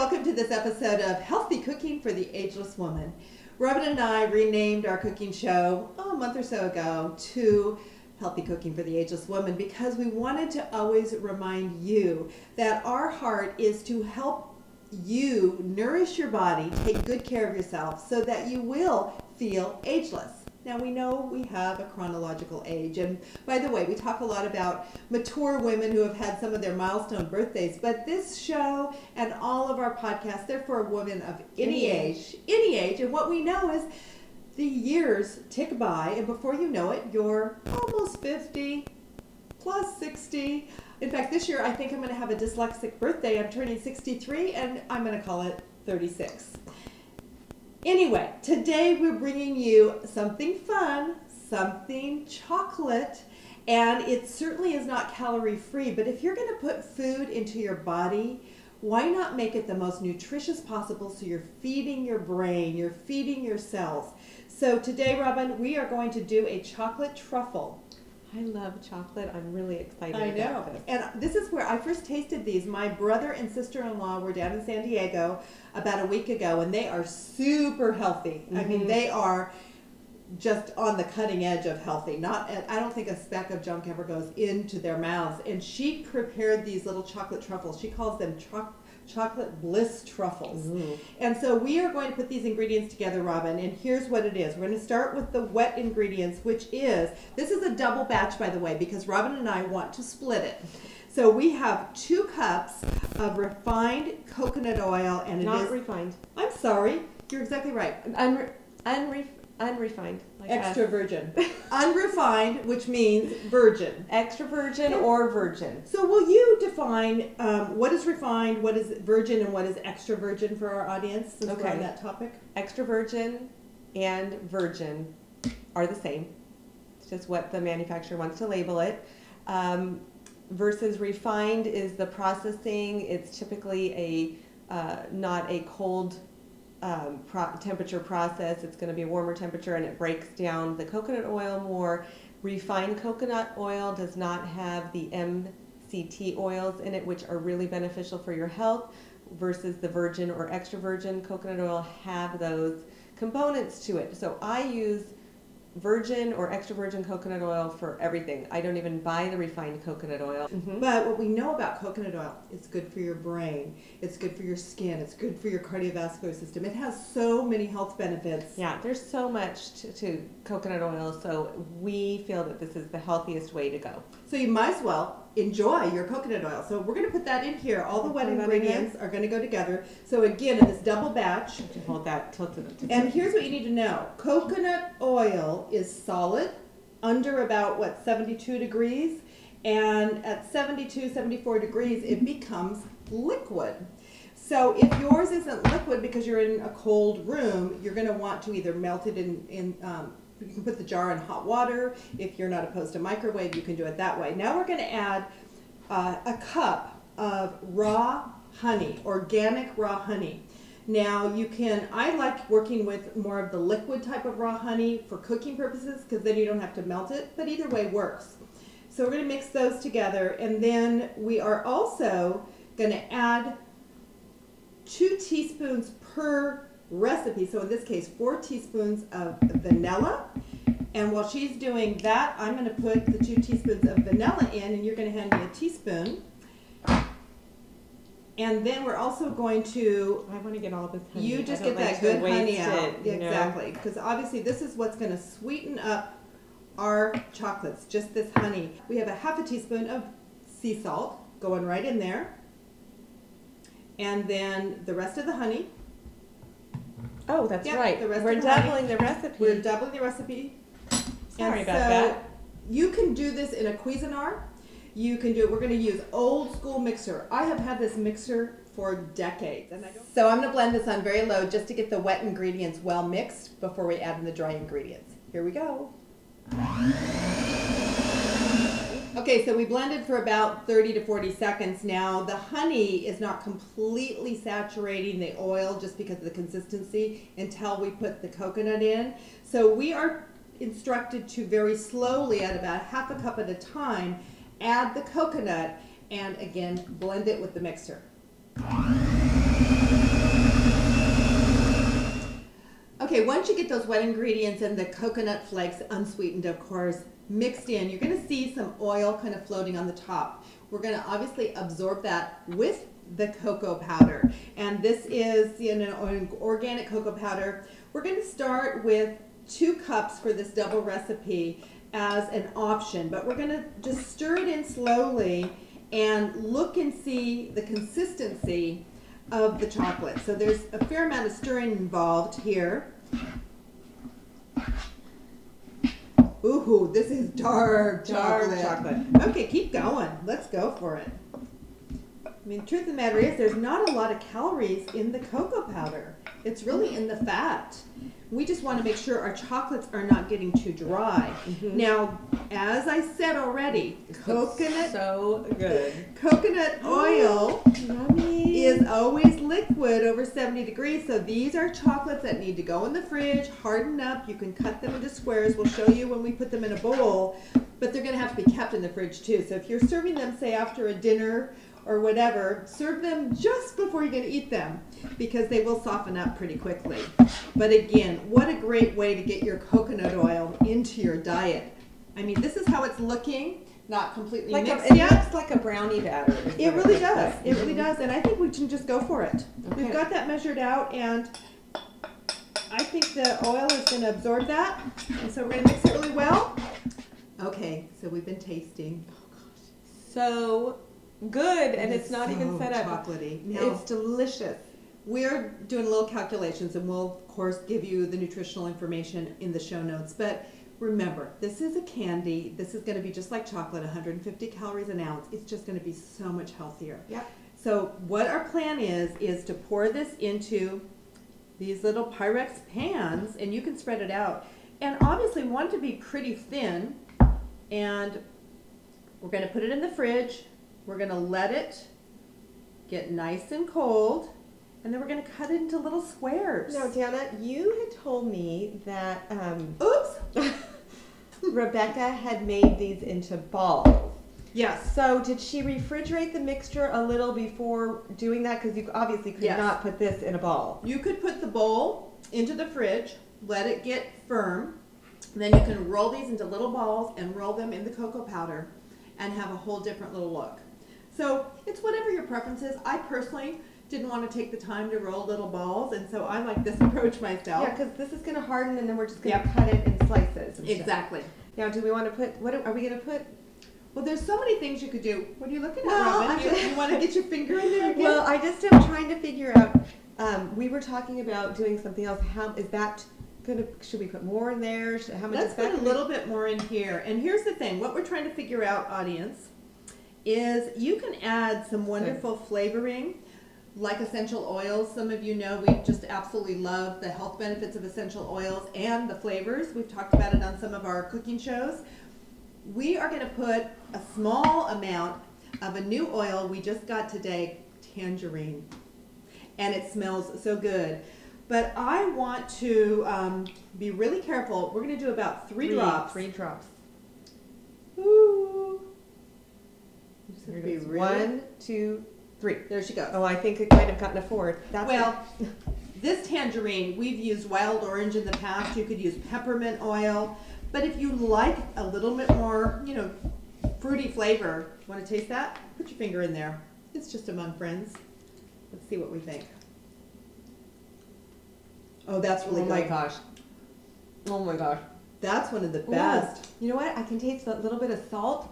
welcome to this episode of Healthy Cooking for the Ageless Woman. Robin and I renamed our cooking show a month or so ago to Healthy Cooking for the Ageless Woman because we wanted to always remind you that our heart is to help you nourish your body, take good care of yourself so that you will feel ageless. Now we know we have a chronological age, and by the way, we talk a lot about mature women who have had some of their milestone birthdays, but this show and all of our podcasts, they're for women of any age, and what we know is the years tick by, and before you know it, you're almost 50, plus 60. In fact, this year I think I'm going to have a dyslexic birthday. I'm turning 63, and I'm going to call it 36. Anyway, today we're bringing you something fun, something chocolate, and it certainly is not calorie free, but if you're going to put food into your body, why not make it the most nutritious possible so you're feeding your brain, you're feeding your cells. So today, Robin, we are going to do a chocolate truffle. I love chocolate. I'm really excited about this. And this is where I first tasted these. My brother and sister-in-law were down in San Diego about a week ago, and they are super healthy. I mean, they are just on the cutting edge of healthy. I don't think a speck of junk ever goes into their mouths. And she prepared these little chocolate truffles. She calls them chocolate bliss truffles. And so we are going to put these ingredients together, Robin, and here's what it is. We're going to start with the wet ingredients, which is, this is a double batch, by the way, because Robin and I want to split it. So we have 2 cups of refined coconut oil, and Not refined. I'm sorry, you're exactly right. Unrefined. Like extra virgin. Unrefined, which means virgin. Extra virgin or virgin. So will you define what is refined, what is virgin, and what is extra virgin for our audience since we're on that topic? Extra virgin and virgin are the same. It's just what the manufacturer wants to label it. Versus refined is the processing. It's typically not a cold temperature process. It's going to be a warmer temperature, and it breaks down the coconut oil more. Refined coconut oil does not have the MCT oils in it, which are really beneficial for your health, versus the virgin or extra virgin coconut oil have those components to it. So I use virgin or extra virgin coconut oil for everything. I don't even buy the refined coconut oil. But what we know about coconut oil, it's good for your brain, it's good for your skin, it's good for your cardiovascular system. It has so many health benefits. Yeah, there's so much to coconut oil, so we feel that this is the healthiest way to go. So you might as well enjoy your coconut oil. So we're going to put that in here. All the wet ingredients are going to go together. So again, in this double batch, hold that tilted. And here's what you need to know. Coconut oil is solid under about, 72 degrees. And at 72, 74 degrees, it becomes liquid. So if yours isn't liquid because you're in a cold room, you're going to want to either melt it you can put the jar in hot water. If you're not opposed to microwave, you can do it that way. Now we're going to add a cup of raw honey, organic raw honey. Now I like working with more of the liquid type of raw honey for cooking purposes because then you don't have to melt it, but either way works. So we're going to mix those together, and then we are also going to add 2 teaspoons per recipe. So in this case, 4 teaspoons of vanilla. And while she's doing that, I'm going to put the 2 teaspoons of vanilla in, and you're going to hand me a teaspoon. And then we're also going to... I want to get all this honey. You just get that good honey out. Exactly. Because obviously this is what's going to sweeten up our chocolates, just this honey. We have a half a teaspoon of sea salt going right in there. And then the rest of the honey. Oh, that's right. We're doubling the recipe. We're doubling the recipe. Sorry about that. You can do this in a Cuisinart. You can do it. We're going to use old school mixer. I have had this mixer for decades. So I'm going to blend this on very low just to get the wet ingredients well mixed before we add in the dry ingredients. Here we go. Okay, so we blended for about 30 to 40 seconds. Now, the honey is not completely saturating the oil just because of the consistency until we put the coconut in. So we are instructed to very slowly, at about half a cup at a time, add the coconut and again blend it with the mixer. Okay, once you get those wet ingredients and the coconut flakes, unsweetened of course, mixed in, you're going to see some oil kind of floating on the top. We're going to obviously absorb that with the cocoa powder. And this is an organic cocoa powder. We're going to start with 2 cups for this double recipe as an option, but we're going to just stir it in slowly and look and see the consistency of the chocolate. So there's a fair amount of stirring involved here. Ooh, this is dark chocolate. Okay, keep going. Let's go for it. I mean, the truth of the matter is there's not a lot of calories in the cocoa powder. It's really in the fat. We just want to make sure our chocolates are not getting too dry. Now, as I said already, coconut oil is always liquid over 70 degrees. So these are chocolates that need to go in the fridge, harden up. You can cut them into squares. We'll show you when we put them in a bowl, but they're going to have to be kept in the fridge too. So if you're serving them, say after a dinner or whatever, serve them just before you're going to eat them because they will soften up pretty quickly. But again, what a great way to get your coconut oil into your diet. I mean, this is how it's looking, not completely mixed yet. It looks like a brownie batter. It really does. It really does. And I think we can just go for it. Okay. We've got that measured out, and I think the oil is going to absorb that. And so we're going to mix it really well. Okay, so we've been tasting. Oh, gosh. So good, and it's not even set up. Chocolatey. Now, it's delicious. We're doing little calculations, and we'll of course give you the nutritional information in the show notes. But remember, this is a candy. This is going to be just like chocolate, 150 calories an ounce. It's just going to be so much healthier. Yeah. So what our plan is to pour this into these little Pyrex pans, and you can spread it out. And obviously, we want it to be pretty thin, and we're going to put it in the fridge. We're going to let it get nice and cold, and then we're going to cut it into little squares. Now, Dana, you had told me that Oops! Rebecca had made these into balls. Yes. So did she refrigerate the mixture a little before doing that? Because you obviously could not put this in a ball. You could put the bowl into the fridge, let it get firm, then you can roll these into little balls and roll them in the cocoa powder and have a whole different little look. So it's whatever your preference is. I personally didn't want to take the time to roll little balls, and so I like this approach myself. Yeah, because this is going to harden, and then we're just going to cut it in slices. Exactly. Now, do we want to put, what are we going to put? Well, there's so many things you could do. What are you looking at, Robin? You want to get your finger in there again? Well, I just am trying to figure out, we were talking about doing something else. How is that going to, should we put more in there? How much Let's put a little bit more in here. And here's the thing, what we're trying to figure out, audience, is you can add some wonderful flavoring, like essential oils. Some of you know we just absolutely love the health benefits of essential oils and the flavors. We've talked about it on some of our cooking shows. We are going to put a small amount of a new oil we just got today, Tangerine, and it smells so good. But I want to be really careful. We're going to do about 3 drops. 3 drops. Ooh. Be 1, 2, 3. There she goes. Oh, I think it might have gotten a 4th. That's well, this tangerine, we've used wild orange in the past. You could use peppermint oil. But if you like a little bit more, you know, fruity flavor, want to taste that? Put your finger in there. It's just among friends. Let's see what we think. Oh, that's really good. Oh my gosh. Oh my gosh. That's one of the best. Ooh. You know what? I can taste a little bit of salt.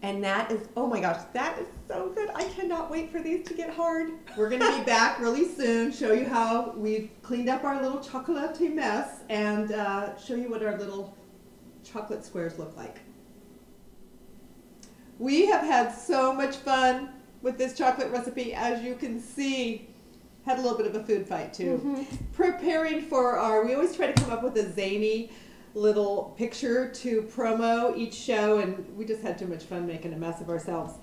And that is, oh my gosh, that is so good. I cannot wait for these to get hard. We're going to be back really soon, show you how we've cleaned up our little chocolatey mess, and show you what our little chocolate squares look like. We have had so much fun with this chocolate recipe, as you can see. Had a little bit of a food fight too. Preparing for our, we always try to come up with a zany little picture to promo each show, and we just had too much fun making a mess of ourselves.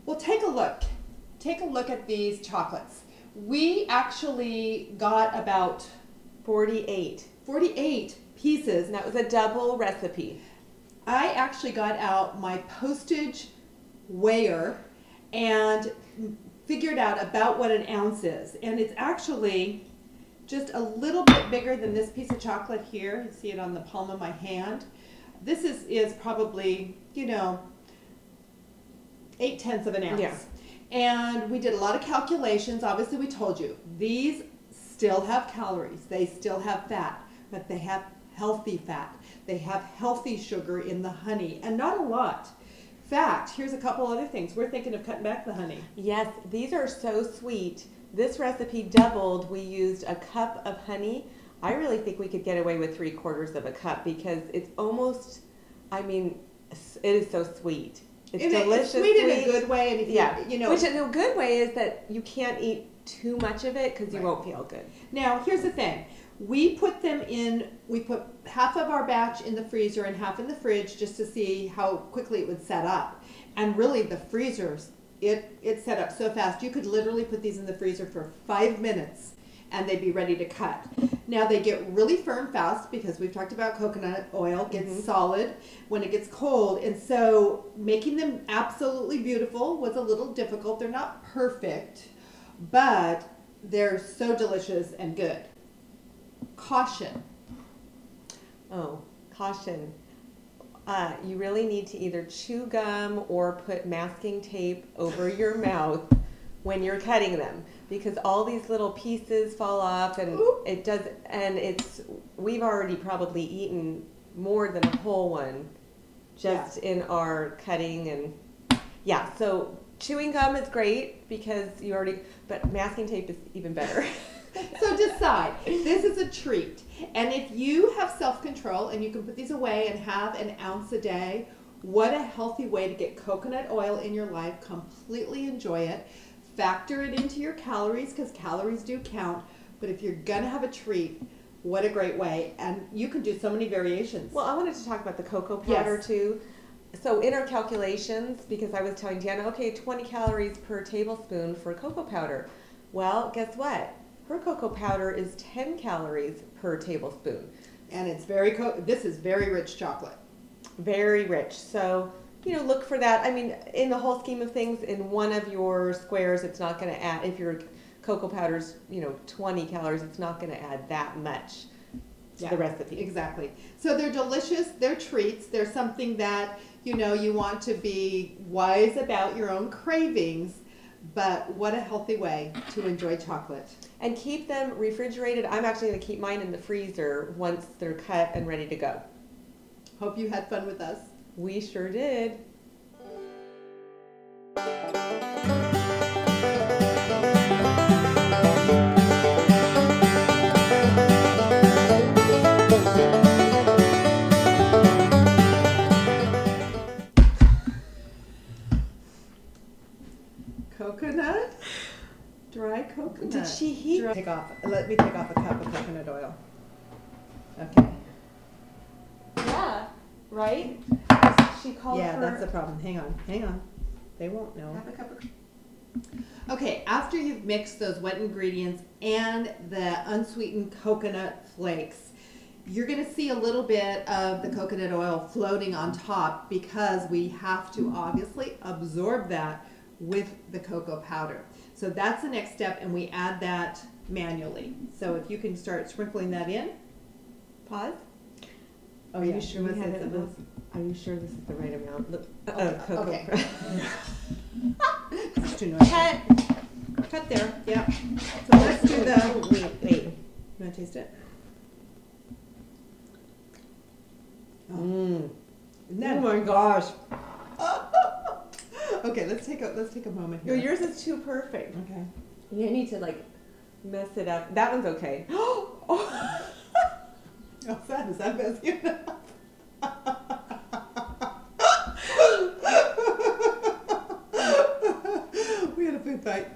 Well, take a look. Take a look at these chocolates. We actually got about 48 pieces. And that was a double recipe. I actually got out my postage weigher and figured out about what an ounce is, and it's actually just a little bit bigger than this piece of chocolate here. You see it on the palm of my hand. This is probably, you know, 0.8 of an ounce. Yeah. And we did a lot of calculations. Obviously, we told you these still have calories. They still have fat, but they have healthy fat. They have healthy sugar in the honey, and not a lot. Fact, here's a couple other things. We're thinking of cutting back the honey. Yes, these are so sweet. This recipe doubled. We used a cup of honey. I really think we could get away with 3/4 of a cup because it's almost, I mean, it is so sweet. It's delicious. It's sweet in a good way. And if yeah, you know, which in a good way is that you can't eat too much of it because you won't feel good. Now, here's the thing. We put them in, we put half of our batch in the freezer and half in the fridge just to see how quickly it would set up. And really the freezers, it set up so fast. You could literally put these in the freezer for 5 minutes and they'd be ready to cut. Now they get really firm fast because we've talked about coconut oil gets solid when it gets cold. And so making them absolutely beautiful was a little difficult. They're not perfect, but they're so delicious and good. Caution. Oh, caution. You really need to either chew gum or put masking tape over your mouth when you're cutting them because all these little pieces fall off and it does, and we've already probably eaten more than a whole one just in our cutting and so chewing gum is great because but masking tape is even better. So decide. This is a treat. And if you have self-control and you can put these away and have an ounce a day, what a healthy way to get coconut oil in your life. Completely enjoy it. Factor it into your calories because calories do count. But if you're going to have a treat, what a great way. And you can do so many variations. Well, I wanted to talk about the cocoa powder too. So in our calculations, because I was telling Deanna, okay, 20 calories per tablespoon for cocoa powder. Well, guess what? Her cocoa powder is 10 calories per tablespoon. And it's this is very rich chocolate. Very rich. So, look for that. I mean, in the whole scheme of things, in one of your squares, it's not going to add, if your cocoa powder's, 20 calories, it's not going to add that much to the recipe. Exactly. So they're delicious. They're treats. They're something that, you want to be wise about your own cravings. But what a healthy way to enjoy chocolate. And keep them refrigerated. I'm actually going to keep mine in the freezer once they're cut and ready to go. Hope you had fun with us. We sure did. Coconut? Dry coconut. Did she heat? Let me take off a cup of coconut oil. Okay. Yeah, right? She called for... that's the problem. Hang on. They won't know. Have a cup of... Okay, after you've mixed those wet ingredients and the unsweetened coconut flakes, you're going to see a little bit of the coconut oil floating on top because we have to obviously absorb that with the cocoa powder. So that's the next step, and we add that manually. So if you can start sprinkling that in. Pause. Oh, yeah. Are you sure this is the right amount? Cocoa. Okay. It's too noisy. Cut there. Yeah. So let's do the... Wait. You want to taste it? Oh my gosh. Okay, let's take a moment here. Yours is too perfect. Okay. You need to mess it up. That one's okay. How's that? Is that messy enough? We had a food fight.